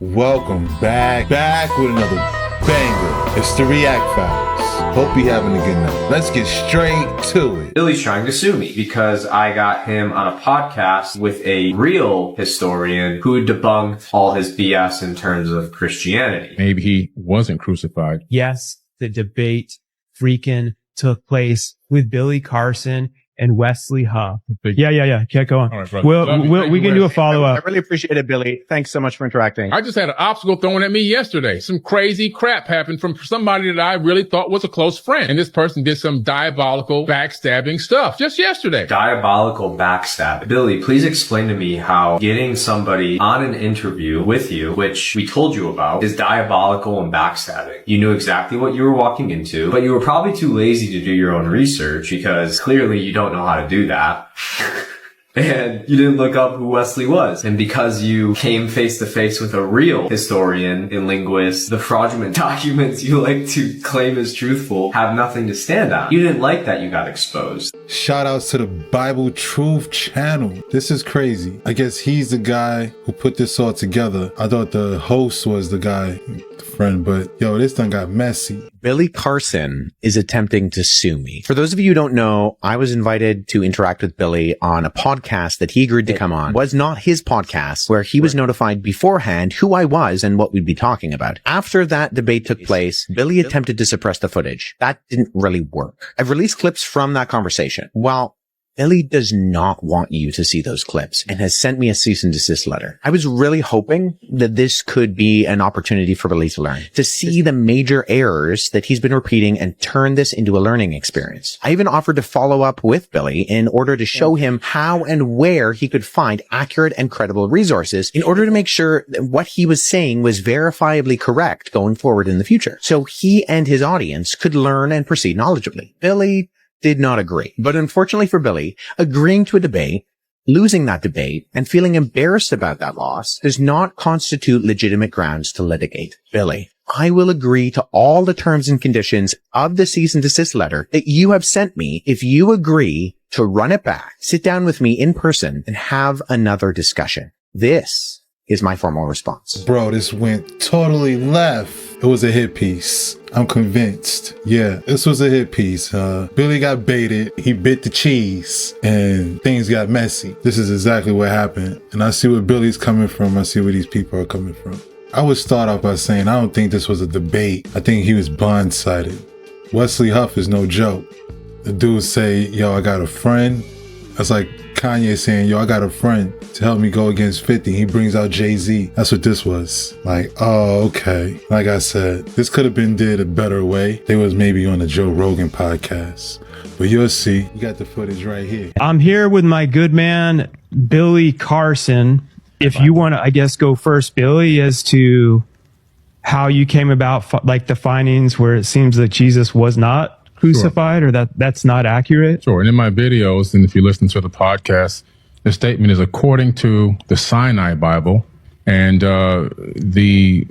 Welcome back with another banger. It's the React Files. Hope you're having a good night. Let's get straight to it. Billy's trying to sue me because I got him on a podcast with a real historian who debunked all his BS in terms of Christianity. Maybe he wasn't crucified. Yes, the debate freaking took place with Billy Carson and Wesley Huff. Yeah. Keep going. All right, brother. We can do a follow-up. I really appreciate it, Billy. Thanks so much for interacting. I just had an obstacle thrown at me yesterday. Some crazy crap happened from somebody that I really thought was a close friend. And this person did some diabolical backstabbing stuff just yesterday. Diabolical backstab. Billy, please explain to me how getting somebody on an interview with you, which we told you about, is diabolical and backstabbing. You knew exactly what you were walking into, but you were probably too lazy to do your own research because clearly you don't know how to do that. And you didn't look up who Wesley was. And because you came face to face with a real historian and linguist, the fraudulent documents you like to claim as truthful have nothing to stand on. You didn't like that you got exposed. Shout outs to the Bible Truth channel. This is crazy. I guess he's the guy who put this all together. I thought the host was the guy, the friend, but yo, this done got messy. Billy Carson is attempting to sue me. For those of you who don't know, I was invited to interact with Billy on a podcast that he agreed to come on. It was not his podcast, where he was notified beforehand who I was and what we'd be talking about. After that debate took place, Billy attempted to suppress the footage. That didn't really work. I've released clips from that conversation. Well, Billy does not want you to see those clips and has sent me a cease and desist letter. I was really hoping that this could be an opportunity for Billy to learn, to see the major errors that he's been repeating and turn this into a learning experience. I even offered to follow up with Billy in order to show him how and where he could find accurate and credible resources in order to make sure that what he was saying was verifiably correct going forward in the future, so he and his audience could learn and proceed knowledgeably. Billy did not agree. But unfortunately for Billy, agreeing to a debate, losing that debate, and feeling embarrassed about that loss does not constitute legitimate grounds to litigate. Billy, I will agree to all the terms and conditions of the cease and desist letter that you have sent me if you agree to run it back, sit down with me in person, and have another discussion. This is my formal response. Bro, this went totally left. It was a hit piece. I'm convinced. Yeah, this was a hit piece. Billy got baited. He bit the cheese and things got messy. This is exactly what happened. And I see where Billy's coming from. I see where these people are coming from. I would start off by saying, I don't think this was a debate. I think he was blindsided. Wesley Huff is no joke. The dude say, yo, I got a friend. That's like Kanye saying, yo, I got a friend to help me go against 50. He brings out Jay-Z. That's what this was. Like, oh, okay. Like I said, this could have been did a better way. They was maybe on the Joe Rogan podcast. But you'll see. You got the footage right here. I'm here with my good man, Billy Carson. If you want to, I guess, go first, Billy, as to how you came about, like the findings where it seems that Jesus was not crucified, or that's not accurate. Sure. And in my videos, and if you listen to the podcast, the statement is according to the Sinai Bible. And the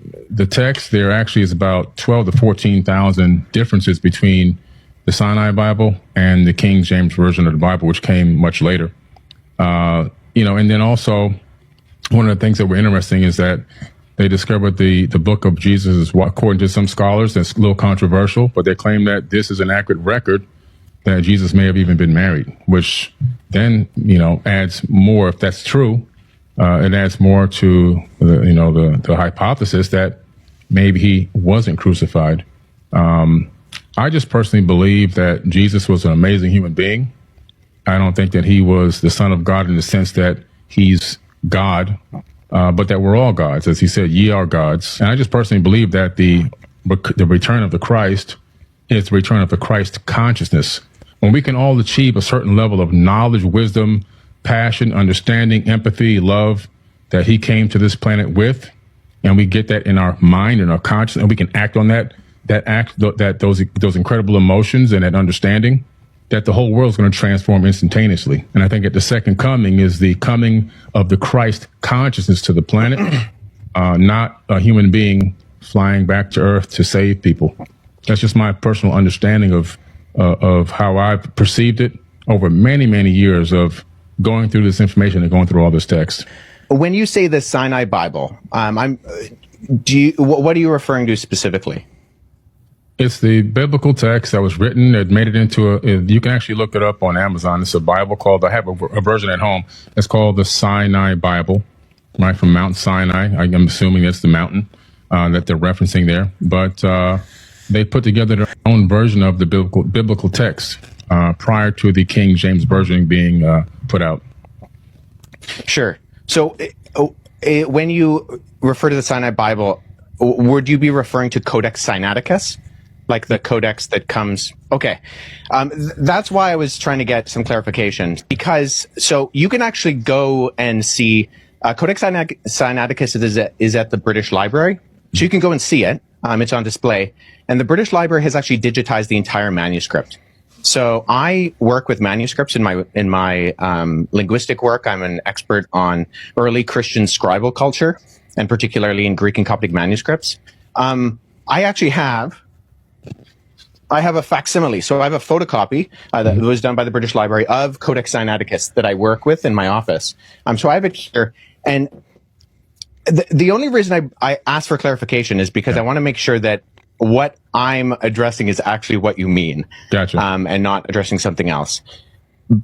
text there actually is about 12 to 14,000 differences between the Sinai Bible and the King James Version of the Bible, which came much later. And then also one of the things that were interesting is that they discovered the book of Jesus is, according to some scholars, that's a little controversial, but they claim that this is an accurate record that Jesus may have even been married, which then, adds more, if that's true, it adds more to the hypothesis that maybe he wasn't crucified. I just personally believe that Jesus was an amazing human being. I don't think that he was the Son of God in the sense that he's God, but that we're all gods. As he said, ye are gods. And I just personally believe that the return of the Christ is the return of the Christ consciousness. When we can all achieve a certain level of knowledge, wisdom, passion, understanding, empathy, love that he came to this planet with, and we get that in our mind and our consciousness, and we can act on those incredible emotions and that understanding, that the whole world is going to transform instantaneously. And I think that the second coming is the coming of the Christ consciousness to the planet, not a human being flying back to Earth to save people. That's just my personal understanding of how I've perceived it over many, many years of going through this information and going through all this text. when you say the Sinai Bible, what are you referring to specifically? It's the biblical text that was written. It made it into you can actually look it up on Amazon. It's a Bible called, I have a version at home. It's called the Sinai Bible, right? From Mount Sinai. I'm assuming that's the mountain that they're referencing there. But they put together their own version of the biblical text prior to the King James Version being put out. Sure. So when you refer to the Sinai Bible, would you be referring to Codex Sinaiticus? Like the codex that comes. Okay. That's why I was trying to get some clarification, because so you can actually go and see Codex Sinaiticus is at the British Library. So you can go and see it. It's on display. And the British Library has actually digitized the entire manuscript. So I work with manuscripts in my linguistic work. I'm an expert on early Christian scribal culture, and particularly in Greek and Coptic manuscripts. I actually have a facsimile. So I have a photocopy that was done by the British Library of Codex Sinaiticus that I work with in my office. So I have it here. And the only reason I asked for clarification is because I want to make sure that what I'm addressing is actually what you mean. Gotcha. And not addressing something else.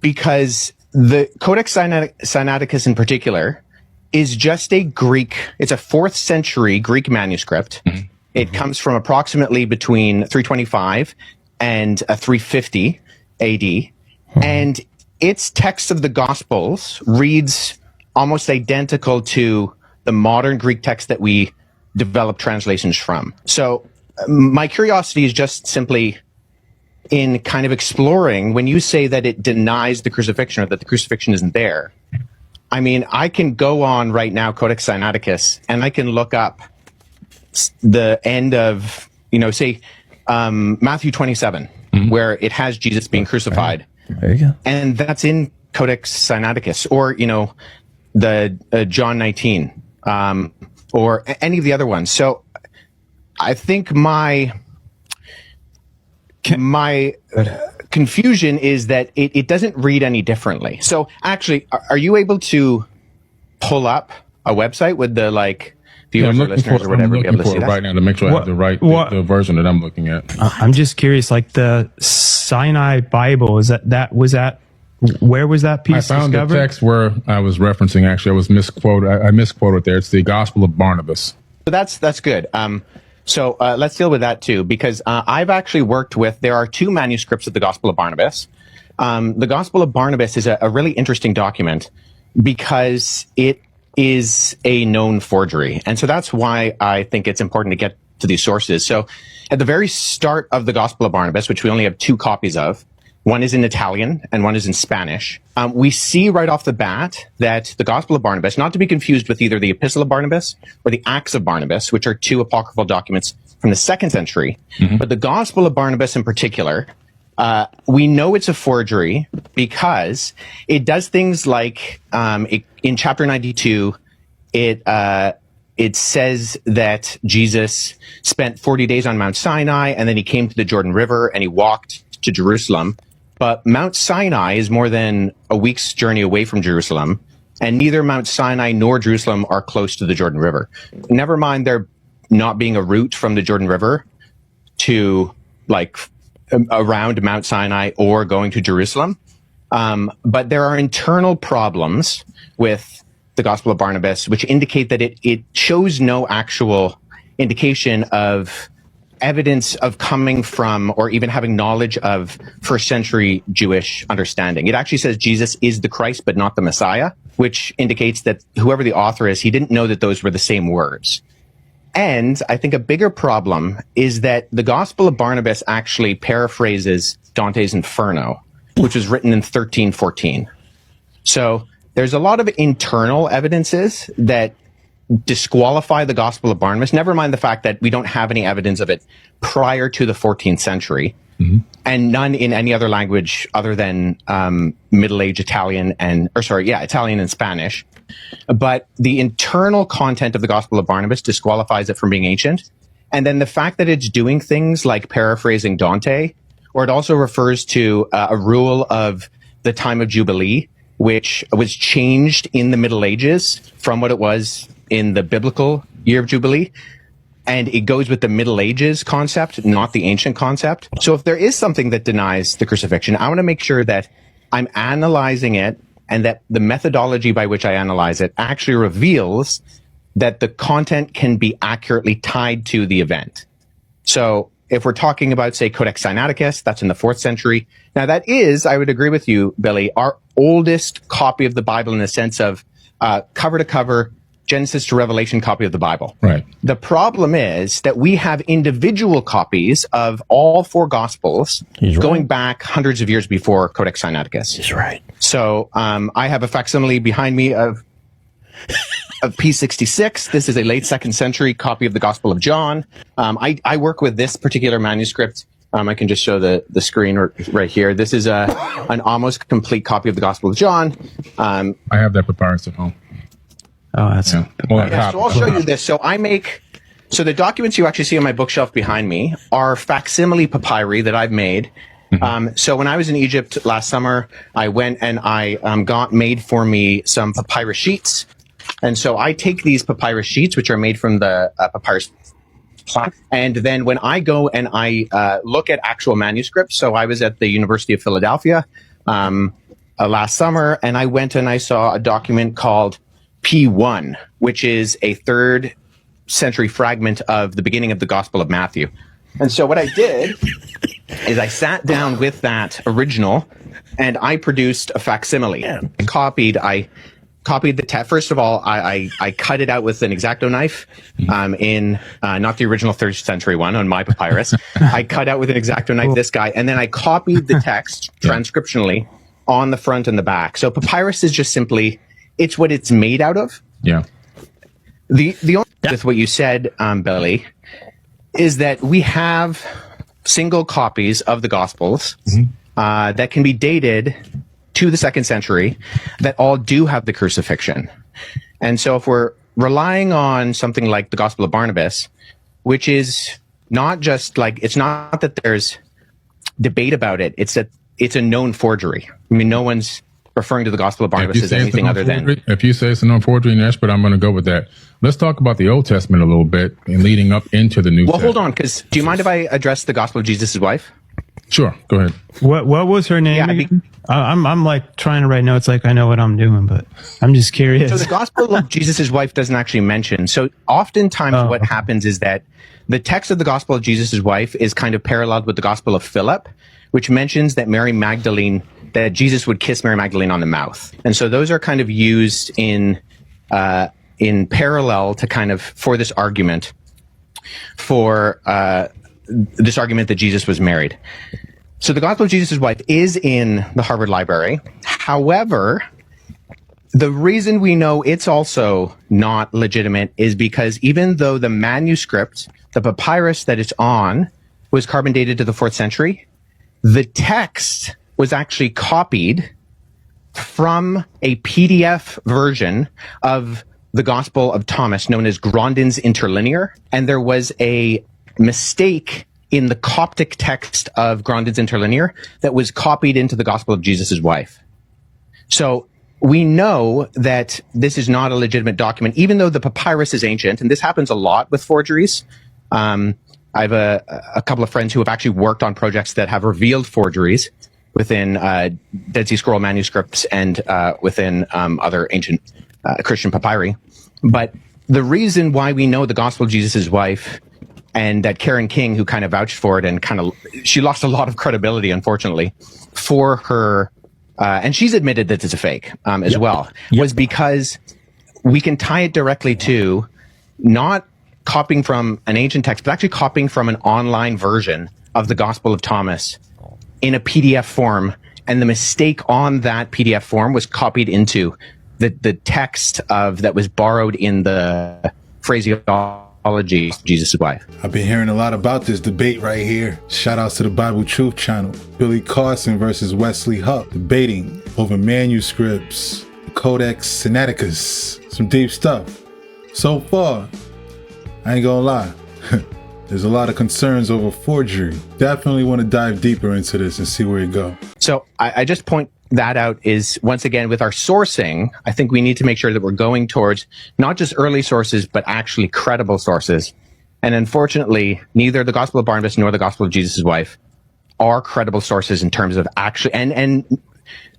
Because the Codex Sinaiticus in particular is just it's a 4th century Greek manuscript. Mm-hmm. It comes from approximately between 325 and 350 AD. And its text of the Gospels reads almost identical to the modern Greek text that we develop translations from. So my curiosity is just simply in kind of exploring when you say that it denies the crucifixion or that the crucifixion isn't there. I mean, I can go on right now, Codex Sinaiticus, and I can look up the end of, say, Matthew 27, where it has Jesus being crucified. There you go. And that's in Codex Sinaiticus, or, the John 19, or any of the other ones. So I think my confusion is that it doesn't read any differently. So actually, are you able to pull up a website with the viewers or listeners or whatever be able to see that right now to make sure I have the right the version that I'm looking at? I'm just curious, the Sinai Bible, where was that piece I found discovered? the text where I was referencing. Actually, I was misquoted. I misquoted there. It's the Gospel of Barnabas. So that's good. So let's deal with that too, because I've actually worked with, there are 2 manuscripts of the Gospel of Barnabas. The Gospel of Barnabas is a really interesting document because it is a known forgery. And so that's why I think it's important to get to these sources. So at the very start of the Gospel of Barnabas, which we only have 2 copies of, one is in Italian and one is in Spanish. We see right off the bat that the Gospel of Barnabas, not to be confused with either the Epistle of Barnabas or the Acts of Barnabas, which are 2 apocryphal documents from the 2nd century, but the Gospel of Barnabas in particular, we know it's a forgery because it does things like in chapter 92, it says that Jesus spent 40 days on Mount Sinai, and then he came to the Jordan River and he walked to Jerusalem. But Mount Sinai is more than a week's journey away from Jerusalem, and neither Mount Sinai nor Jerusalem are close to the Jordan River. Never mind there not being a route from the Jordan River to around Mount Sinai or going to Jerusalem. But there are internal problems with the Gospel of Barnabas, which indicate that it shows no actual indication of evidence of coming from or even having knowledge of 1st century Jewish understanding. It actually says Jesus is the Christ, but not the Messiah, which indicates that whoever the author is, he didn't know that those were the same words. And I think a bigger problem is that the Gospel of Barnabas actually paraphrases Dante's Inferno, which was written in 1314. So there's a lot of internal evidences that disqualify the Gospel of Barnabas, never mind the fact that we don't have any evidence of it prior to the 14th century, and none in any other language other than Middle Age Italian Italian and Spanish. But the internal content of the Gospel of Barnabas disqualifies it from being ancient. And then the fact that it's doing things like paraphrasing Dante, or it also refers to a rule of the time of Jubilee, which was changed in the Middle Ages from what it was in the biblical year of Jubilee. And it goes with the Middle Ages concept, not the ancient concept. So if there is something that denies the crucifixion, I want to make sure that I'm analyzing it and that the methodology by which I analyze it actually reveals that the content can be accurately tied to the event. So if we're talking about, say, Codex Sinaiticus, that's in the 4th century. Now that is, I would agree with you, Billy, our oldest copy of the Bible in the sense of cover to cover, Genesis to Revelation copy of the Bible. Right. The problem is that we have individual copies of all 4 Gospels going back hundreds of years before Codex Sinaiticus. He's right. So I have a facsimile behind me of P66. This is a late 2nd century copy of the Gospel of John. I work with this particular manuscript. I can just show the screen right here. This is an almost complete copy of the Gospel of John. I have that papyrus at home. Oh, that's Yeah, so I'll show you this. So so the documents you actually see on my bookshelf behind me are facsimile papyri that I've made. So when I was in Egypt last summer, I went and I got made for me some papyrus sheets. And so I take these papyrus sheets, which are made from the papyrus plant. And then when I go and I look at actual manuscripts, so I was at the University of Philadelphia last summer, and I went and I saw a document called P1, which is a 3rd century fragment of the beginning of the Gospel of Matthew. And so what I did is I sat down with that original and I produced a facsimile. I copied the text. First of all, I cut it out with an X-Acto knife in not the original 3rd century one on my papyrus. I cut out with an X-Acto knife this guy, and then I copied the text transcriptionally on the front and the back. So papyrus is just simply, it's what it's made out of. Yeah. The only with what you said, Billy, is that we have single copies of the Gospels that can be dated to the 2nd century that all do have the crucifixion. And so if we're relying on something like the Gospel of Barnabas, which is not just like, it's not that there's debate about it, it's that it's a known forgery. I mean, no one's referring to the Gospel of Barnabas as anything other than... If you say it's a known forgery and you're expert, I'm going to go with that. Let's talk about the Old Testament a little bit and leading up into the New Testament. Well, hold on, because do you mind if I address the Gospel of Jesus' wife? Sure, go ahead. What was her name? Yeah, I'm like trying to write notes like I know what I'm doing, but I'm just curious. So the Gospel of Jesus' wife doesn't actually mention. So oftentimes what happens is that the text of the Gospel of Jesus' wife is kind of paralleled with the Gospel of Philip, which mentions that that Jesus would kiss Mary Magdalene on the mouth. And so those are kind of used in parallel to kind of, for this argument that Jesus was married. So the Gospel of Jesus' wife is in the Harvard Library. However, the reason we know it's also not legitimate is because even though the manuscript, the papyrus that it's on, was carbon dated to the 4th century, the text was actually copied from a PDF version of the Gospel of Thomas known as Grandin's Interlinear. And there was a mistake in the Coptic text of Grandin's Interlinear that was copied into the Gospel of Jesus' wife. So we know that this is not a legitimate document, even though the papyrus is ancient, and this happens a lot with forgeries. I have a couple of friends who have actually worked on projects that have revealed forgeries within Dead Sea Scroll manuscripts and within other ancient Christian papyri. But the reason why we know the Gospel of Jesus' wife, and that Karen King, who kind of vouched for it and she lost a lot of credibility, unfortunately, for her, and she's admitted that it's a fake as well, was because we can tie it directly to not copying from an ancient text, but actually copying from an online version of the Gospel of Thomas in a PDF form. And the mistake on that PDF form was copied into the text that was borrowed in the phraseology of Jesus' wife. I've been hearing a lot about this debate right here. Shout outs to the Bible Truth channel. Billy Carson versus Wesley Huff debating over manuscripts, Codex Sinaiticus. Some deep stuff. So far, I ain't gonna lie. There's a lot of concerns over forgery. Definitely want to dive deeper into this and see where it goes. So I just point that out is, once again, with our sourcing, I think we need to make sure that we're going towards not just early sources, but actually credible sources. And unfortunately, neither the Gospel of Barnabas nor the Gospel of Jesus' wife are credible sources in terms of actually, and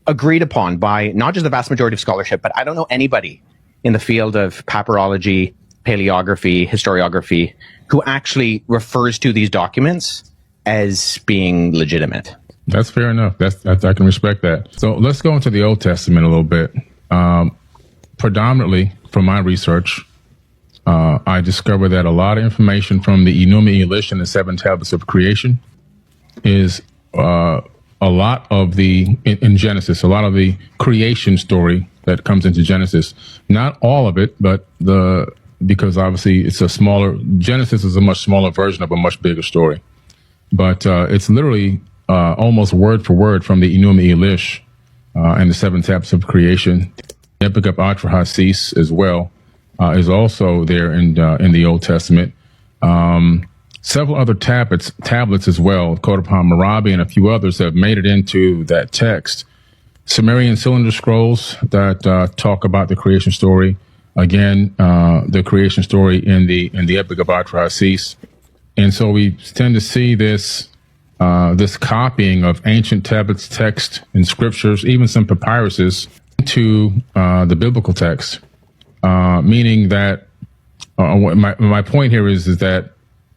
agreed upon by not just the vast majority of scholarship, but I don't know anybody in the field of papyrology, paleography, historiography, who actually refers to these documents as being legitimate. That's fair enough. I can respect that. So let's go into the Old Testament a little bit. Predominantly, from my research, I discovered that a lot of information from the Enuma, Elish, and the 7 tablets of creation is a lot of in Genesis, a lot of the creation story that comes into Genesis. Not all of it, but because obviously Genesis is a much smaller version of a much bigger story. But it's literally almost word for word from the Enuma, Elish, and the 7 tablets of creation. The Epic of Atrahasis as well is also there in the Old Testament. Several other tablets as well, Code of Hammurabi and a few others, have made it into that text. Sumerian cylinder scrolls that talk about the creation story. Again, the creation story in the Epic of Atrahasis. And so we tend to see this copying of ancient tablets, text, and scriptures, even some papyruses, to the biblical text. Meaning that my point here is that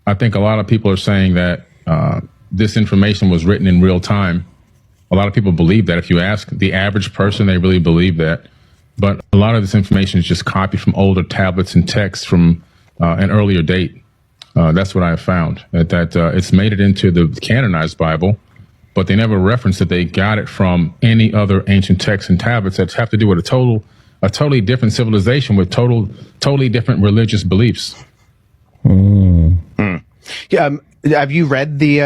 I think a lot of people are saying that this information was written in real time. A lot of people believe that. If you ask the average person, they really believe that. But a lot of this information is just copied from older tablets and texts from an earlier date. That's what I have found, that it's made it into the canonized Bible, but they never reference that they got it from any other ancient texts and tablets that have to do with a totally different civilization with totally different religious beliefs. Yeah, have you read the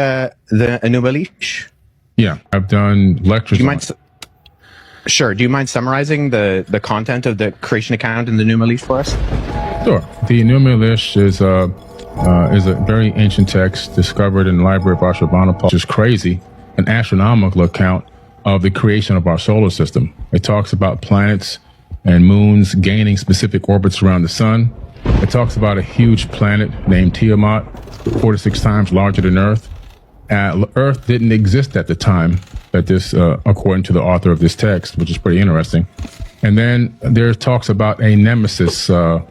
Enuma Elish? Yeah, I've done lectures. Sure. Do you mind summarizing the content of the creation account in the Enuma Elish for us? Sure. The Enuma Elish is a very ancient text discovered in the Library of Ashurbanipal, which is crazy, an astronomical account of the creation of our solar system. It talks about planets and moons gaining specific orbits around the sun. It talks about a huge planet named Tiamat, 46 times larger than Earth. Earth didn't exist at the time that this, according to the author of this text, which is pretty interesting. And then there talks about a nemesis of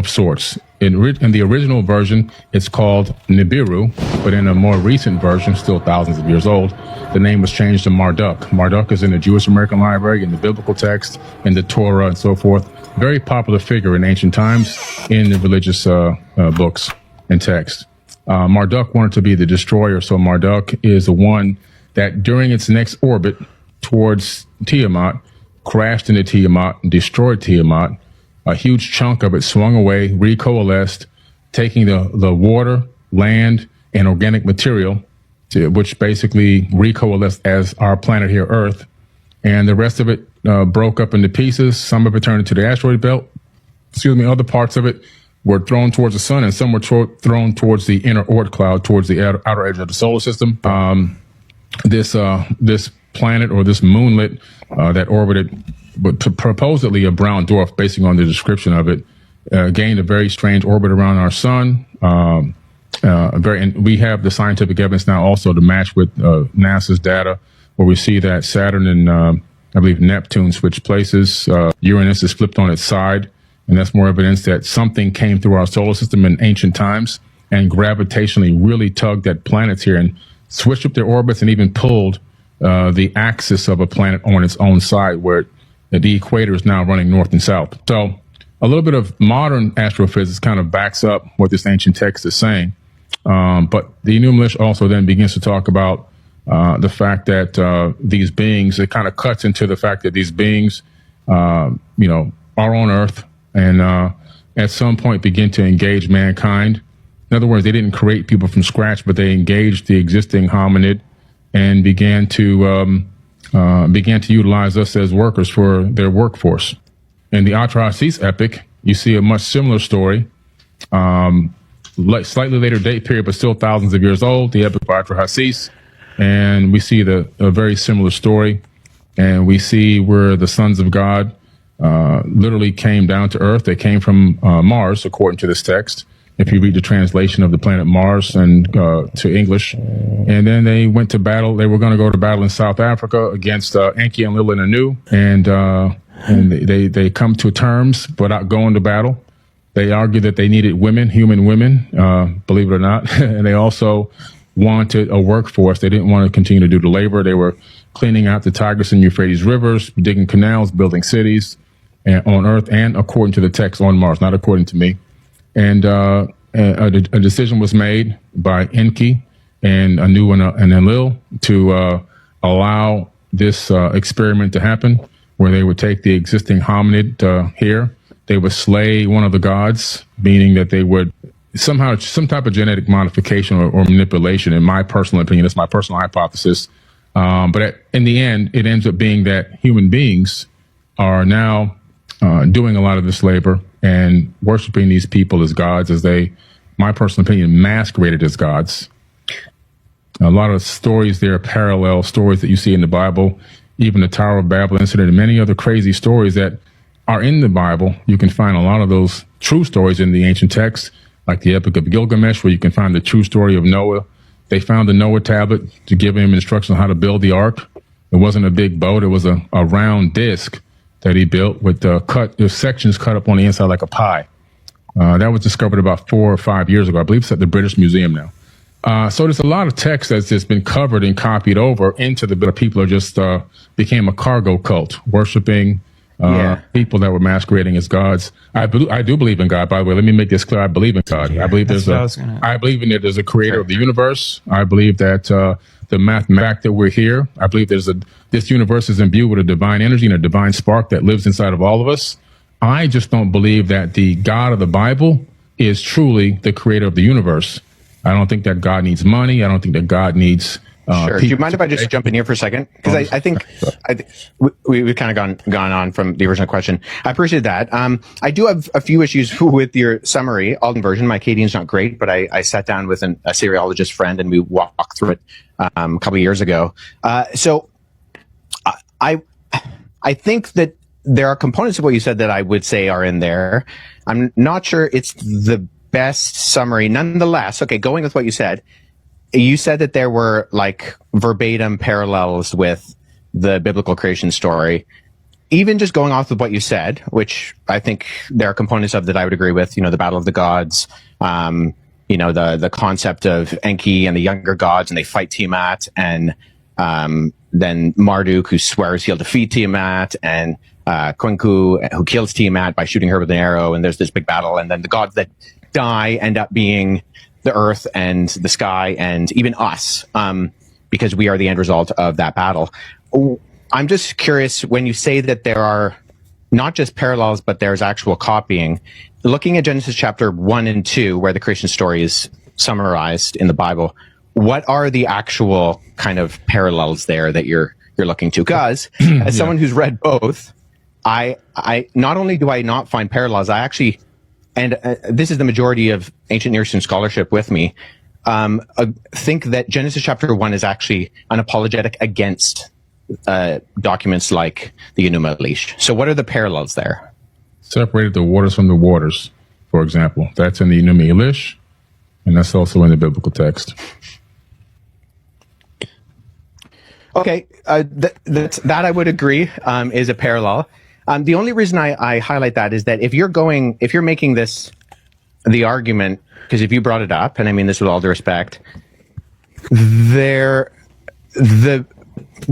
sorts. In the original version, it's called Nibiru, but in a more recent version, still thousands of years old, the name was changed to Marduk. Marduk is in the Jewish American Library, in the biblical text, in the Torah, and so forth. Very popular figure in ancient times in the religious books and texts. Marduk wanted to be the destroyer, so Marduk is the one that during its next orbit towards Tiamat, crashed into Tiamat and destroyed Tiamat. A huge chunk of it swung away, recoalesced, taking the water, land, and organic material, which basically recoalesced as our planet here, Earth. And the rest of it broke up into pieces. Some of it turned into the asteroid belt. Other parts of it were thrown towards the sun, and some were thrown towards the inner Oort cloud, towards the outer edge of the solar system. This planet, or this moonlet that orbited, but supposedly a brown dwarf, based on the description of it, gained a very strange orbit around our sun. And we have the scientific evidence now also to match with NASA's data, where we see that Saturn and I believe Neptune switch places. Uranus is flipped on its side, and that's more evidence that something came through our solar system in ancient times and gravitationally really tugged at planets here and switched up their orbits and even pulled the axis of a planet on its own side, where the equator is now running north and south. So a little bit of modern astrophysics kind of backs up what this ancient text is saying. But the Enuma Elish also then begins to talk about the fact that these beings, it kind of cuts into the fact that these beings, are on Earth and at some point begin to engage mankind. In other words, they didn't create people from scratch, but they engaged the existing hominid and began to utilize us as workers for their workforce. In the Atrahasis epic, you see a much similar story, slightly later date period, but still thousands of years old, the epic of Atrahasis. And we see a very similar story. And we see where the sons of God literally came down to earth. They came from Mars, according to this text. If you read the translation of the planet Mars and to English, and then they went to battle. They were going to go to battle in South Africa against Enki and Lil and Anu, and they come to terms without going to battle. They argued that they needed women, human women, believe it or not, and they also wanted a workforce. They didn't want to continue to do the labor. They were cleaning out the Tigris and Euphrates rivers, digging canals, building cities on Earth, and according to the text on Mars, not according to me. And a decision was made by Enki and Anu and Enlil to allow this experiment to happen, where they would take the existing hominid here. They would slay one of the gods, meaning that they would somehow, some type of genetic modification or manipulation, in my personal opinion. That's my personal hypothesis. But in the end, it ends up being that human beings are now doing a lot of this labor and worshiping these people as gods, as they, my personal opinion, masqueraded as gods. A lot of stories there, parallel stories that you see in the Bible, even the Tower of Babel incident and many other crazy stories that are in the Bible. You can find a lot of those true stories in the ancient texts, like the Epic of Gilgamesh, where you can find the true story of Noah. They found the Noah tablet to give him instructions on how to build the ark. It wasn't a big boat. It was a round disc that he built with there's sections cut up on the inside like a pie. That was discovered about 4 or 5 years ago. I believe it's at the British Museum now. So there's a lot of text that's just been covered and copied over into the people are just became a cargo cult, worshiping people that were masquerading as gods. I do believe in God, by the way. Let me make this clear. I believe in God. I believe I believe in that there's a creator of the universe. I believe that the fact that we're here, I believe this universe is imbued with a divine energy and a divine spark that lives inside of all of us. I just don't believe that the God of the Bible is truly the creator of the universe. I don't think that God needs money. I don't think that God needs sure. Do you mind if I just jump in here for a second? Because I think we've kind of gone on from the original question. I appreciate that. I do have a few issues with your summary, Alden version. My Acadian's not great, but I sat down with a seriologist friend and we walked through it a couple of years ago. So I think that there are components of what you said that I would say are in there. I'm not sure it's the best summary. Nonetheless, okay, going with what you said that there were like verbatim parallels with the biblical creation story. Even just going off of what you said, which I think there are components of that I would agree with, the Battle of the Gods, the concept of Enki and the younger gods, and they fight Tiamat, and then Marduk, who swears he'll defeat Tiamat, and Quinku, who kills Tiamat by shooting her with an arrow, and there's this big battle, and then the gods that die end up being the earth and the sky and even us, because we are the end result of that battle. I'm just curious, when you say that there are not just parallels, but there's actual copying, looking at Genesis chapter 1 and 2, where the creation story is summarized in the Bible, what are the actual kind of parallels there that you're looking to? Because as someone who's read both, I not only do I not find parallels, I actually, and this is the majority of ancient Near Eastern scholarship with me, think that Genesis chapter 1 is actually an apologetic against documents like the Enuma Elish. So what are the parallels there? Separated the waters from the waters, for example. That's in the Enuma Elish, and that's also in the biblical text. Okay, that I would agree is a parallel. The only reason I highlight that is that if you're making this the argument, because if you brought it up, and I mean this with all due respect, there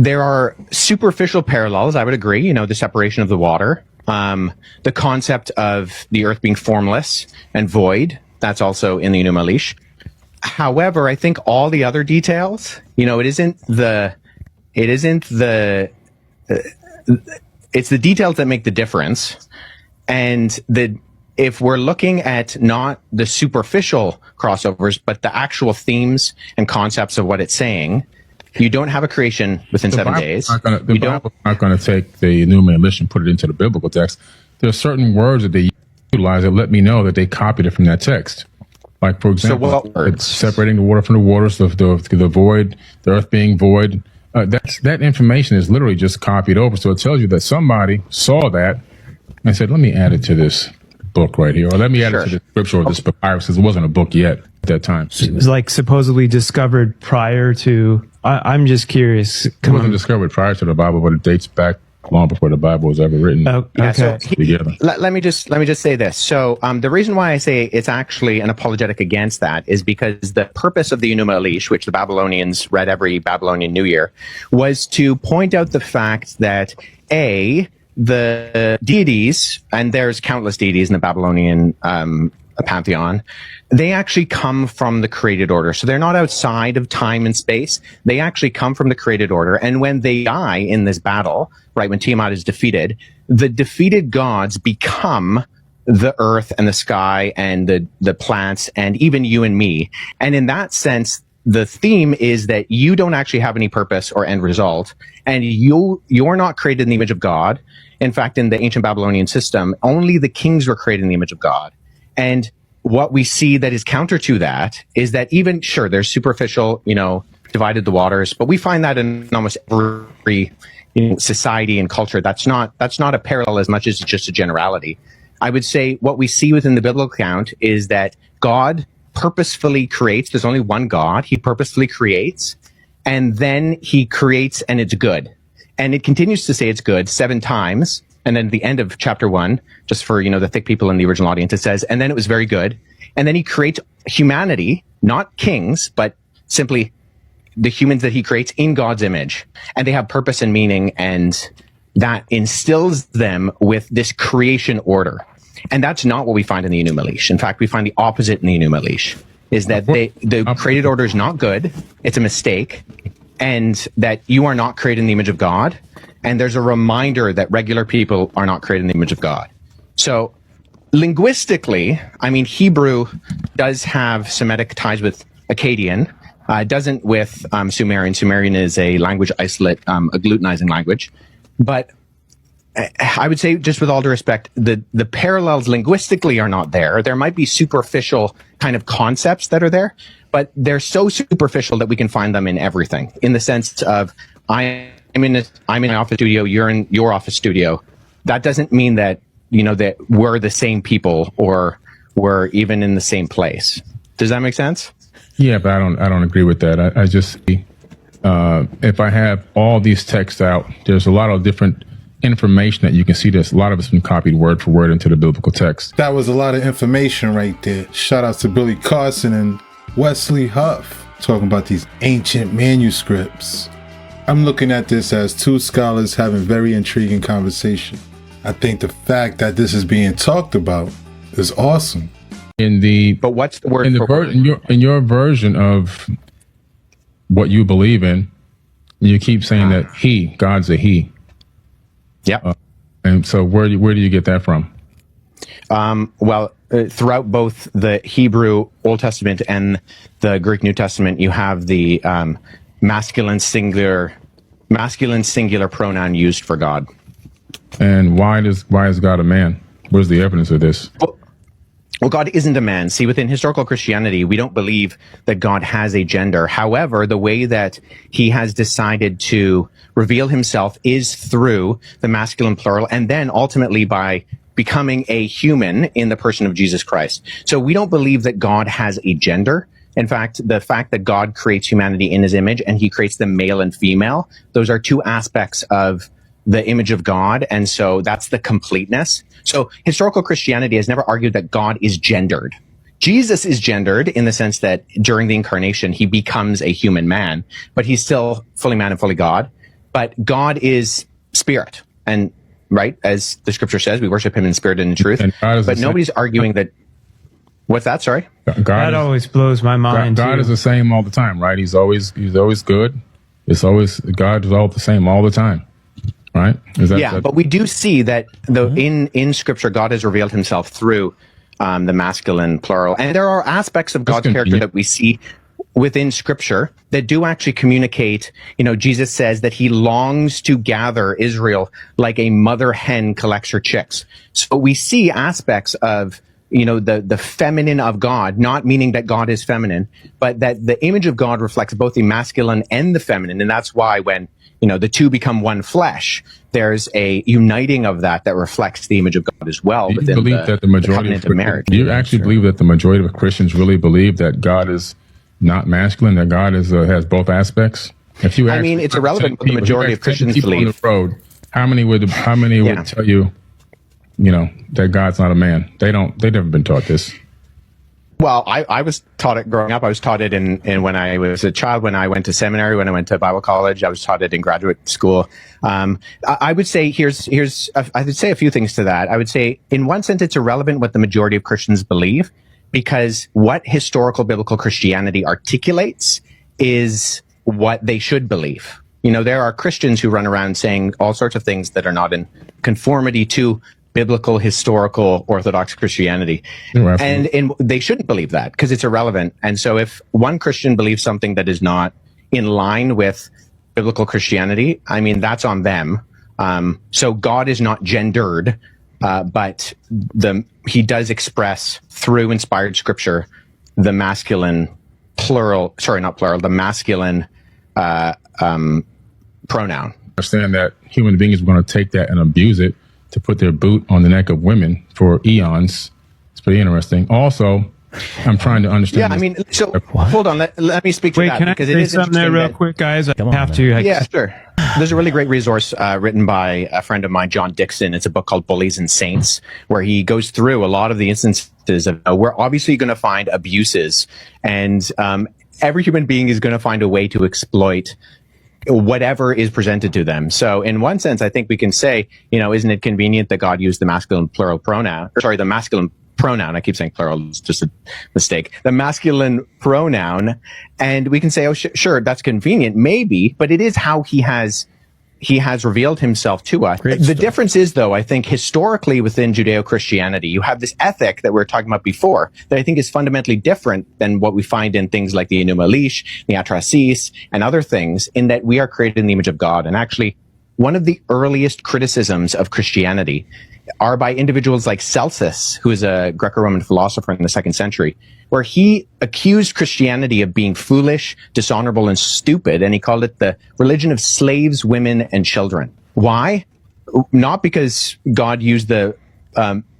are superficial parallels. I would agree. The separation of the water, the concept of the earth being formless and void. That's also in the Enuma Elish. However, I think all the other details, it's the details that make the difference. And if we're looking at not the superficial crossovers, but the actual themes and concepts of what it's saying, you don't have a creation within 7 days. The Bible's not going to take the Enuma Elish and put it into the biblical text. There are certain words that they utilize that let me know that they copied it from that text. Like, for example, it's separating the water from the waters, the void, the earth being void. that information is literally just copied over. So it tells you that somebody saw that and said, let me add it to this book right here, or let me add it to the scripture or this papyrus, because it wasn't a book yet at that time. It was like supposedly discovered prior to, I'm just curious. It wasn't discovered prior to the Bible, but it dates back long before the Bible was ever written. Oh, Yeah, okay. so let me just say this. So the reason why I say it's actually an apologetic against that is because the purpose of the Enuma Elish, which the Babylonians read every Babylonian New Year, was to point out the fact that the deities, and there's countless deities in the Babylonian pantheon, they actually come from the created order. So they're not outside of time and space. They actually come from the created order. And when they die in this battle, right, when Tiamat is defeated, the defeated gods become the earth and the sky and the plants and even you and me. And in that sense, the theme is that you don't actually have any purpose or end result, and you're not created in the image of God. In fact, in the ancient Babylonian system, only the kings were created in the image of God. And what we see that is counter to that is that even, sure, there's superficial, divided the waters, but we find that in almost every society and culture. That's not a parallel as much as it's just a generality. I would say what we see within the biblical account is that God purposefully creates. There's only one God. He purposefully creates, and then he creates and it's good. And it continues to say it's good 7 times. And then at the end of chapter 1, just for, the thick people in the original audience, it says, and then it was very good. And then he creates humanity, not kings, but simply the humans that he creates in God's image. And they have purpose and meaning, and that instills them with this creation order. And that's not what we find in the Enuma Elish. In fact, we find the opposite in the Enuma Elish, is that the created order is not good. It's a mistake. And that you are not created in the image of God. And there's a reminder that regular people are not created in the image of God. So linguistically, Hebrew does have Semitic ties with Akkadian. Doesn't with Sumerian. Sumerian is a language isolate, a glutenizing language. But I would say, just with all due respect, the parallels linguistically are not there. There might be superficial kind of concepts that are there, but they're so superficial that we can find them in everything. In the sense of, I'm in an office studio, you're in your office studio. That doesn't mean that that we're the same people or we're even in the same place. Does that make sense? Yeah, but I don't agree with that. I just if I have all these texts out, there's a lot of different information that you can see. This a lot of it's been copied word for word into the biblical text. That was a lot of information right there. Shout out to Billy Carson and Wesley Huff talking about these ancient manuscripts. I'm looking at this as 2 scholars having very intriguing conversation. I think the fact that this is being talked about is awesome. But what's the word in your version of what you believe in, you keep saying that God's a he. Yeah. And so where do you get that from? Throughout both the Hebrew Old Testament and the Greek New Testament, you have the masculine singular pronoun used for God. And why is God a man? Where's the evidence of this? Well, God isn't a man. See, within historical Christianity, we don't believe that God has a gender. However, the way that he has decided to reveal himself is through the masculine plural, and then ultimately by becoming a human in the person of Jesus Christ. So we don't believe that God has a gender. In fact, the fact that God creates humanity in his image and he creates them male and female, those are 2 aspects of the image of God. And so that's the completeness. So historical Christianity has never argued that God is gendered. Jesus is gendered in the sense that during the incarnation, he becomes a human man, but he's still fully man and fully God. But God is spirit. And right, as the scripture says, we worship him in spirit and in truth. But nobody's arguing that. What's that? Sorry? That always blows my mind. God is the same all the time, right? He's always good. God is all the same all the time. Right? But we do see that in Scripture, God has revealed himself through the masculine plural. And there are aspects of God's character that we see within Scripture that do actually communicate. Jesus says that he longs to gather Israel like a mother hen collects her chicks. So we see aspects of the feminine of God, not meaning that God is feminine, but that the image of God reflects both the masculine and the feminine. And that's why when, the two become one flesh, there's a uniting of that reflects the image of God as well. Do you within believe that the majority of marriage. Do you actually believe that the majority of Christians really believe that God is not masculine, that God is has both aspects? If you ask, it's irrelevant what the majority of Christians believe. On the road, how many would tell you, that God's not a man? They've never been taught this. Well, I was taught it growing up. I was taught it in when I was a child, when I went to seminary, when I went to Bible college. I was taught it in graduate school. I would say I would say a few things to that. I would say, in one sense, it's irrelevant what the majority of Christians believe, because what historical biblical Christianity articulates is what they should believe. There are Christians who run around saying all sorts of things that are not in conformity to biblical, historical, Orthodox Christianity. And they shouldn't believe that because it's irrelevant. And so if one Christian believes something that is not in line with biblical Christianity, that's on them. So God is not gendered, but he does express through inspired scripture the masculine the masculine pronoun. Understand that human beings are going to take that and abuse it to put their boot on the neck of women for eons. It's pretty interesting. Also, I'm trying to understand. Yeah, so hold on. Let me speak to that. Can I say something there real quick, guys? I have to. Yeah, sure. There's a really great resource written by a friend of mine, John Dixon. It's a book called Bullies and Saints, where he goes through a lot of the instances of we're obviously going to find abuses, and every human being is going to find a way to exploit whatever is presented to them. So in one sense, I think we can say, isn't it convenient that God used the masculine plural pronoun? The masculine pronoun. I keep saying plural. It's just a mistake. The masculine pronoun. And we can say, oh, sure, that's convenient. Maybe, but it is how he has revealed himself to us. The difference is, though, I think historically within Judeo-Christianity, you have this ethic that we were talking about before that I think is fundamentally different than what we find in things like the Enuma, Elish, the Atrasis, and other things, in that we are created in the image of God. And actually, one of the earliest criticisms of Christianity are by individuals like Celsus, who is a Greco-Roman philosopher in the 2nd century, where he accused Christianity of being foolish, dishonorable, and stupid, and he called it the religion of slaves, women, and children. Why? Not because God used the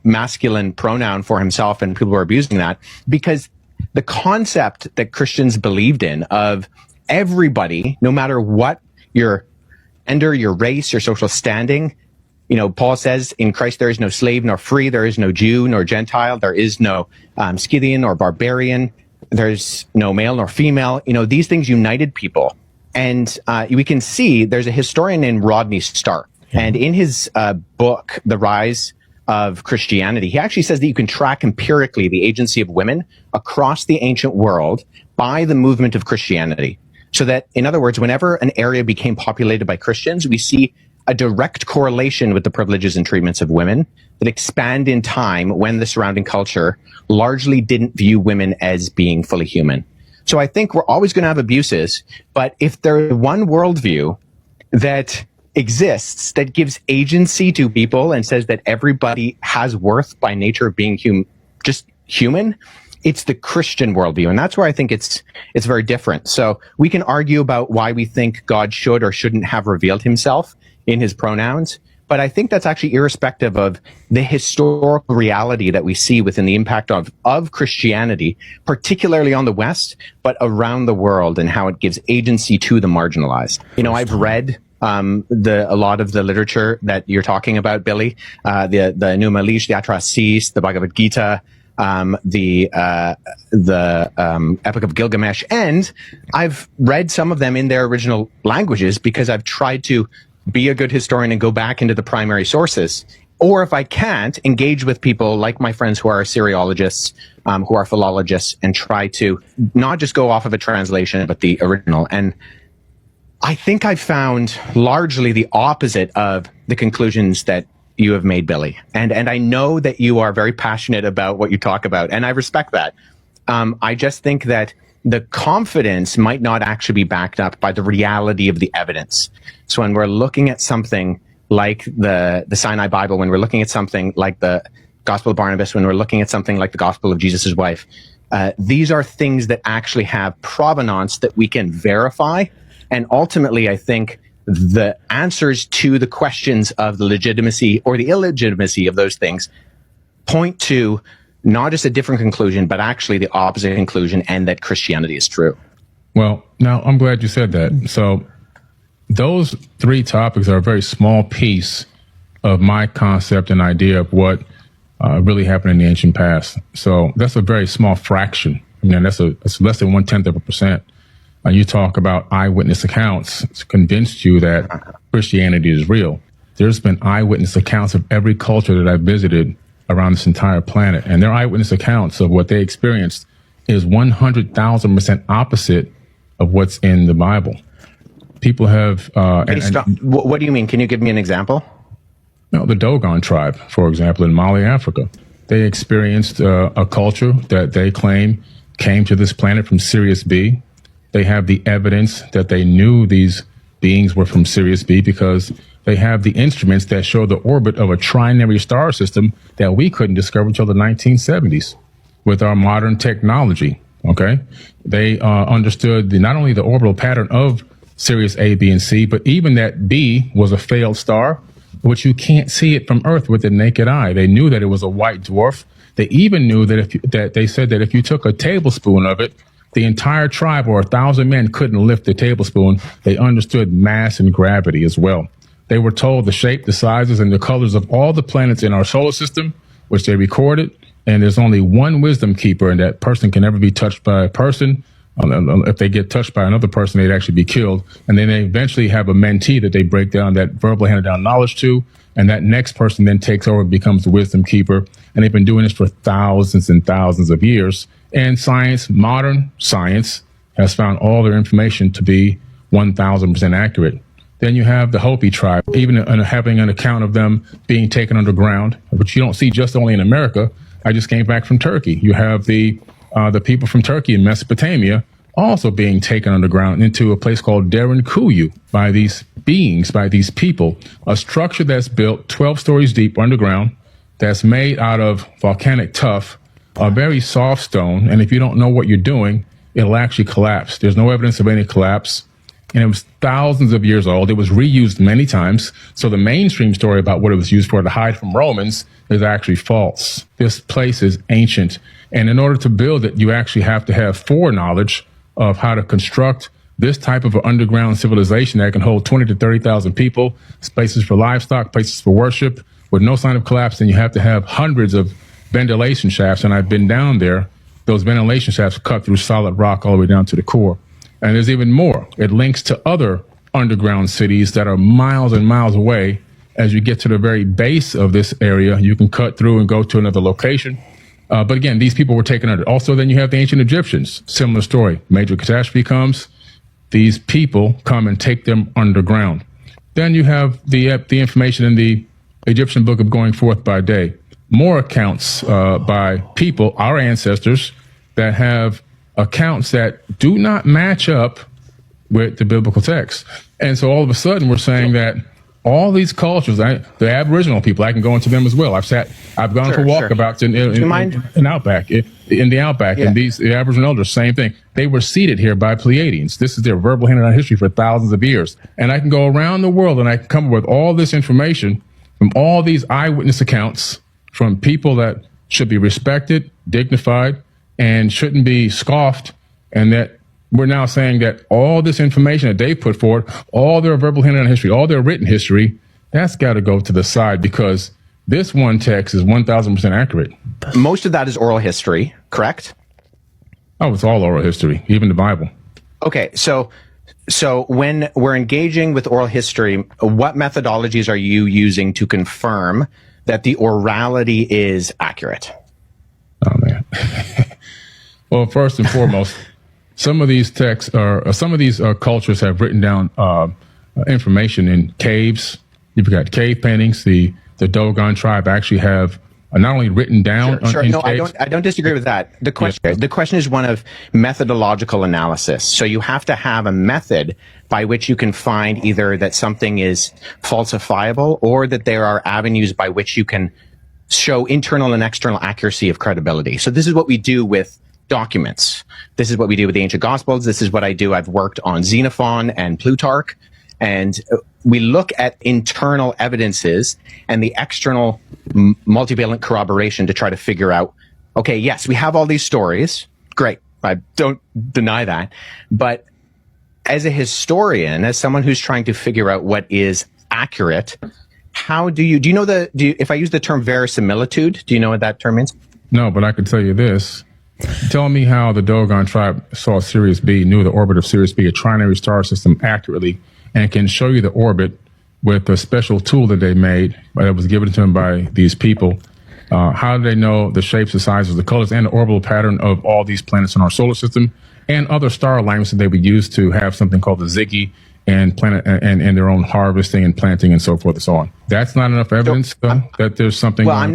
masculine pronoun for himself and people were abusing that, because the concept that Christians believed in of everybody, no matter what your gender, your race, your social standing, Paul says, in Christ there is no slave nor free, there is no Jew nor Gentile, there is no Scythian or barbarian, there's no male nor female. These things united people. And we can see there's a historian named Rodney Stark. And in his book, The Rise of Christianity, he actually says that you can track empirically the agency of women across the ancient world by the movement of Christianity. So that, in other words, whenever an area became populated by Christians, we see a direct correlation with the privileges and treatments of women that expand in time when the surrounding culture largely didn't view women as being fully human. So I think we're always going to have abuses, but if there's one worldview that exists that gives agency to people and says that everybody has worth by nature of being just human, it's the Christian worldview. And that's where I think it's very different. So we can argue about why we think God should or shouldn't have revealed himself in his pronouns. But I think that's actually irrespective of the historical reality that we see within the impact of Christianity, particularly on the West, but around the world, and how it gives agency to the marginalized. I've read a lot of the literature that you're talking about, Billy, the Enuma, Elish, the Atrasis, the Bhagavad Gita, the Epic of Gilgamesh, and I've read some of them in their original languages because I've tried to be a good historian and go back into the primary sources. Or if I can't, engage with people like my friends who are Assyriologists, who are philologists, and try to not just go off of a translation, but the original. And I think I found largely the opposite of the conclusions that you have made, Billy. And I know that you are very passionate about what you talk about, and I respect that. I just think that the confidence might not actually be backed up by the reality of the evidence. So when we're looking at something like the Sinai Bible, when we're looking at something like the Gospel of Barnabas, when we're looking at something like the Gospel of Jesus' wife, these are things that actually have provenance that we can verify. And ultimately, I think the answers to the questions of the legitimacy or the illegitimacy of those things point to not just a different conclusion, but actually the opposite conclusion, and that Christianity is true. Well, now I'm glad you said that. So those three topics are a very small piece of my concept and idea of what really happened in the ancient past. So that's a very small fraction. I mean, that's less than 0.1%. You talk about eyewitness accounts. It's convinced you that Christianity is real. There's been eyewitness accounts of every culture that I've visited around this entire planet, and their eyewitness accounts of what they experienced is 100,000% opposite of what's in the Bible. People have. What do you mean? Can you give me an example? The Dogon tribe, for example, in Mali, Africa, they experienced a culture that they claim came to this planet from Sirius B. They have the evidence that they knew these beings were from Sirius B because they have the instruments that show the orbit of a trinary star system that we couldn't discover until the 1970s with our modern technology. Okay. They understood not only the orbital pattern of Sirius A, B, and C, but even that B was a failed star, which you can't see it from Earth with the naked eye. They knew that it was a white dwarf. They even knew that they said that if you took a tablespoon of it, the entire tribe or 1,000 men couldn't lift the tablespoon. They understood mass and gravity as well. They were told the shape, the sizes, and the colors of all the planets in our solar system, which they recorded. And there's only one wisdom keeper, and that person can never be touched by a person. If they get touched by another person, they'd actually be killed. And then they eventually have a mentee that they break down that verbally handed down knowledge to. And that next person then takes over and becomes the wisdom keeper. And they've been doing this for thousands and thousands of years. And science, modern science, has found all their information to be 1,000% accurate. Then you have the Hopi tribe, even having an account of them being taken underground, which you don't see just only in America. I just came back from Turkey. You have the people from Turkey in Mesopotamia also being taken underground into a place called Derinkuyu by these beings, by these people, a structure that's built 12 stories deep underground, that's made out of volcanic tuff, a very soft stone. And if you don't know what you're doing, it'll actually collapse. There's no evidence of any collapse. And it was thousands of years old. It was reused many times. So the mainstream story about what it was used for to hide from Romans is actually false. This place is ancient. And in order to build it, you actually have to have foreknowledge of how to construct this type of an underground civilization that can hold 20 to 30,000 people, spaces for livestock, places for worship, with no sign of collapse. Then you have to have hundreds of ventilation shafts. And I've been down there. Those ventilation shafts cut through solid rock all the way down to the core. And there's even more. It links to other underground cities that are miles and miles away. As you get to the very base of this area, you can cut through and go to another location. But again, these people were taken under. Also, then you have the ancient Egyptians. Similar story. Major catastrophe comes. These people come and take them underground. Then you have the information in the Egyptian book of Going Forth by Day. More accounts by people, our ancestors, that have accounts that do not match up with the biblical text. And so all of a sudden we're saying that all these cultures, the Aboriginal people, I can go into them as well. I've gone for walkabouts in Outback, in the Outback, and the Aboriginal elders, same thing. They were seated here by Pleiadians. This is their verbal handed down history for thousands of years. And I can go around the world and I can come up with all this information from all these eyewitness accounts from people that should be respected, dignified, and shouldn't be scoffed, and that we're now saying that all this information that they put forward, all their verbal handed down history, all their written history, that's got to go to the side because this one text is 1,000% accurate. Most of that is oral history, correct? Oh, it's all oral history, even the Bible. Okay, so when we're engaging with oral history, what methodologies are you using to confirm that the orality is accurate? Oh, man. Well, first and foremost, some of these texts some of these cultures have written down information in caves. You've got cave paintings. The Dogon tribe actually have not only written down. Sure. No, caves. I don't disagree with that. The question is one of methodological analysis. So you have to have a method by which you can find either that something is falsifiable or that there are avenues by which you can show internal and external accuracy of credibility. So this is what we do with documents. This is what we do with the ancient gospels. This is what I do. I've worked on Xenophon and Plutarch, and we look at internal evidences and the external multivalent corroboration to try to figure out, okay, yes, we have all these stories. Great. I don't deny that. But as a historian, as someone who's trying to figure out what is accurate, how do you know if I use the term verisimilitude, do you know what that term means? No, but I can tell you this. Tell me how the Dogon tribe saw Sirius B, knew the orbit of Sirius B, a trinary star system, accurately, and can show you the orbit with a special tool that they made that was given to them by these people. How do they know the shapes, the sizes, the colors, and the orbital pattern of all these planets in our solar system and other star alignments that they would use to have something called the Ziggy and planet and their own harvesting and planting and so forth and so on? That's not enough evidence that there's something. Well, I'm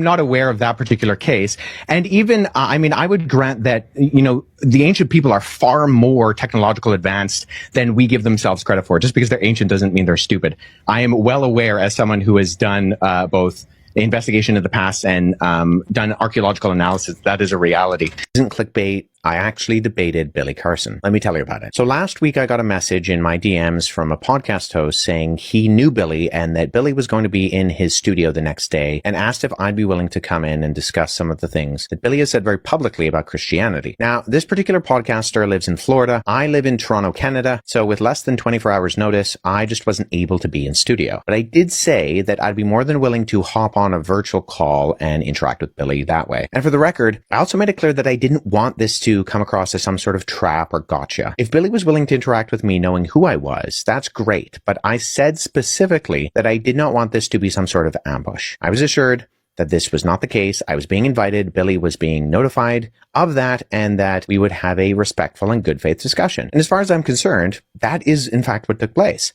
not aware of that particular case. And even, I would grant that, the ancient people are far more technological advanced than we give themselves credit for. Just because they're ancient doesn't mean they're stupid. I am well aware, as someone who has done both investigation of the past and done archaeological analysis, that is a reality. It isn't clickbait. I actually debated Billy Carson. Let me tell you about it. So last week I got a message in my DMs from a podcast host saying he knew Billy and that Billy was going to be in his studio the next day, and asked if I'd be willing to come in and discuss some of the things that Billy has said very publicly about Christianity. Now, this particular podcaster lives in Florida. I live in Toronto, Canada. So with less than 24 hours notice, I just wasn't able to be in studio. But I did say that I'd be more than willing to hop on a virtual call and interact with Billy that way. And for the record, I also made it clear that I didn't want this to come across as some sort of trap or gotcha. If Billy was willing to interact with me knowing who I was, that's great. But I said specifically that I did not want this to be some sort of ambush. I was assured that this was not the case. I was being invited. Billy was being notified of that, and that we would have a respectful and good faith discussion. And as far as I'm concerned, that is in fact what took place.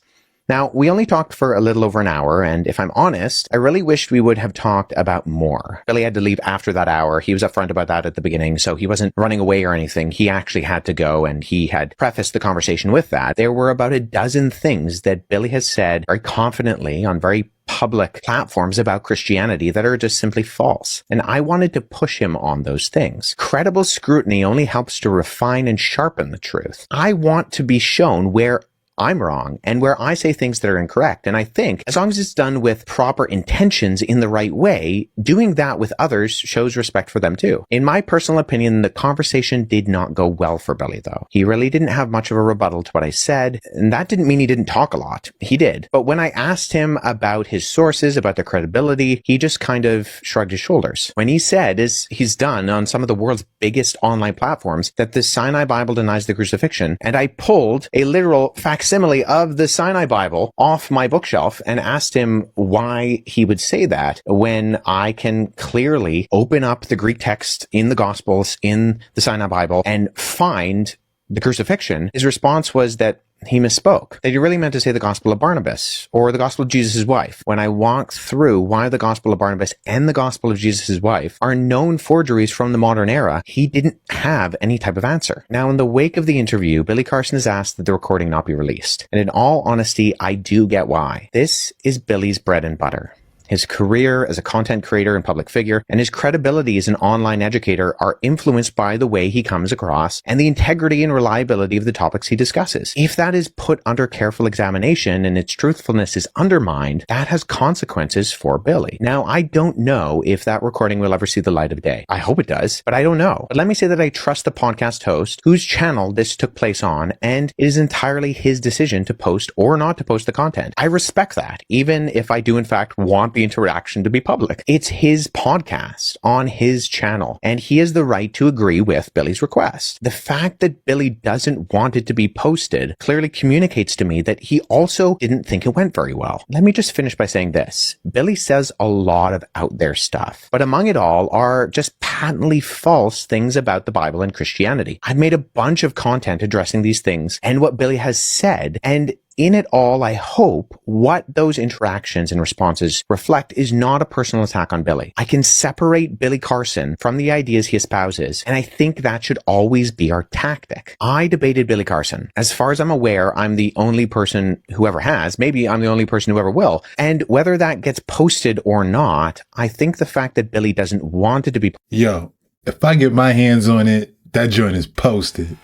Now, we only talked for a little over an hour, and if I'm honest, I really wished we would have talked about more. Billy had to leave after that hour. He was upfront about that at the beginning, so he wasn't running away or anything. He actually had to go, and he had prefaced the conversation with that. There were about a dozen things that Billy has said very confidently on very public platforms about Christianity that are just simply false. And I wanted to push him on those things. Credible scrutiny only helps to refine and sharpen the truth. I want to be shown where I'm wrong and where I say things that are incorrect. And I think as long as it's done with proper intentions in the right way, doing that with others shows respect for them too. In my personal opinion, the conversation did not go well for Billy though. He really didn't have much of a rebuttal to what I said. And that didn't mean he didn't talk a lot. He did. But when I asked him about his sources, about their credibility, he just kind of shrugged his shoulders. When he said, as he's done on some of the world's biggest online platforms, that the Sinai Bible denies the crucifixion, and I pulled a literal facsimile of the Sinai Bible off my bookshelf and asked him why he would say that when I can clearly open up the Greek text in the Gospels, in the Sinai Bible, and find the crucifixion. His response was that he misspoke, that he really meant to say the Gospel of Barnabas or the Gospel of Jesus' wife. When I walked through why the Gospel of Barnabas and the Gospel of Jesus' wife are known forgeries from the modern era, he didn't have any type of answer. Now, in the wake of the interview, Billy Carson has asked that the recording not be released. And in all honesty, I do get why. This is Billy's bread and butter. His career as a content creator and public figure, and his credibility as an online educator are influenced by the way he comes across and the integrity and reliability of the topics he discusses. If that is put under careful examination and its truthfulness is undermined, that has consequences for Billy. Now, I don't know if that recording will ever see the light of day. I hope it does, but I don't know. But let me say that I trust the podcast host whose channel this took place on, and it is entirely his decision to post or not to post the content. I respect that, even if I do in fact want the interaction to be public. It's his podcast on his channel, and he has the right to agree with Billy's request. The fact that Billy doesn't want it to be posted clearly communicates to me that he also didn't think it went very well. Let me just finish by saying this. Billy says a lot of out there stuff, but among it all are just patently false things about the Bible and Christianity. I've made a bunch of content addressing these things and what Billy has said, and in it all, I hope what those interactions and responses reflect is not a personal attack on Billy. I can separate Billy Carson from the ideas he espouses, and I think that should always be our tactic. I debated Billy Carson. As far as I'm aware, I'm the only person who ever has. Maybe I'm the only person who ever will. And whether that gets posted or not, I think the fact that Billy doesn't want it to be... Yo, if I get my hands on it, that joint is posted.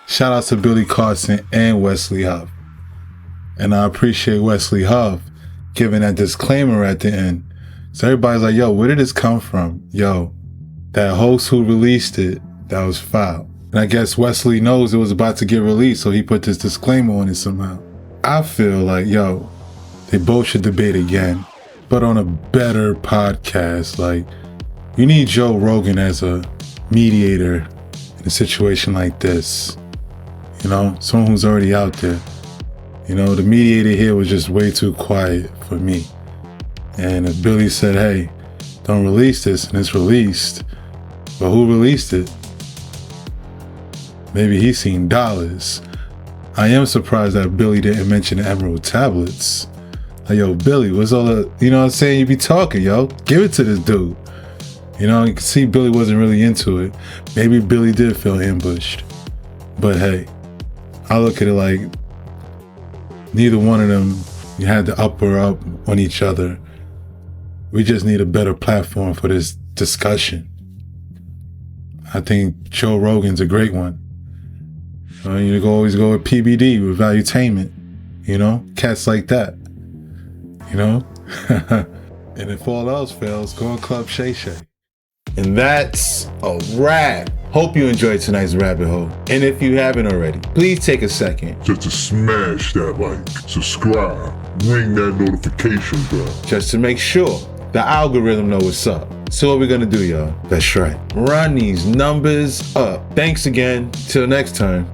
Shout out to Billy Carson and Wesley Huff. And I appreciate Wesley Huff giving that disclaimer at the end. So everybody's like, yo, where did this come from? Yo, that host who released it, that was foul. And I guess Wesley knows it was about to get released, so he put this disclaimer on it somehow. I feel like, yo, they both should debate again, but on a better podcast. Like, you need Joe Rogan as a mediator in a situation like this. You know, someone who's already out there. You know, the mediator here was just way too quiet for me. And if Billy said, hey, don't release this, and it's released, but who released it? Maybe he's seen dollars. I am surprised that Billy didn't mention the Emerald Tablets. Like, yo, Billy, what's all the, you know what I'm saying? You be talking, yo. Give it to this dude. You know, you can see Billy wasn't really into it. Maybe Billy did feel ambushed. But hey, I look at it like neither one of them had the upper up on each other. We just need a better platform for this discussion. I think Joe Rogan's a great one. You can always go with PBD, with Valuetainment. You know, cats like that. You know? And if all else fails, go on Club Shay Shay. And that's a wrap. Hope you enjoyed tonight's rabbit hole. And if you haven't already, please take a second just to smash that like, subscribe, ring that notification bell. Just to make sure the algorithm know what's up. So what we're gonna do, y'all? That's right. Run these numbers up. Thanks again. Till next time.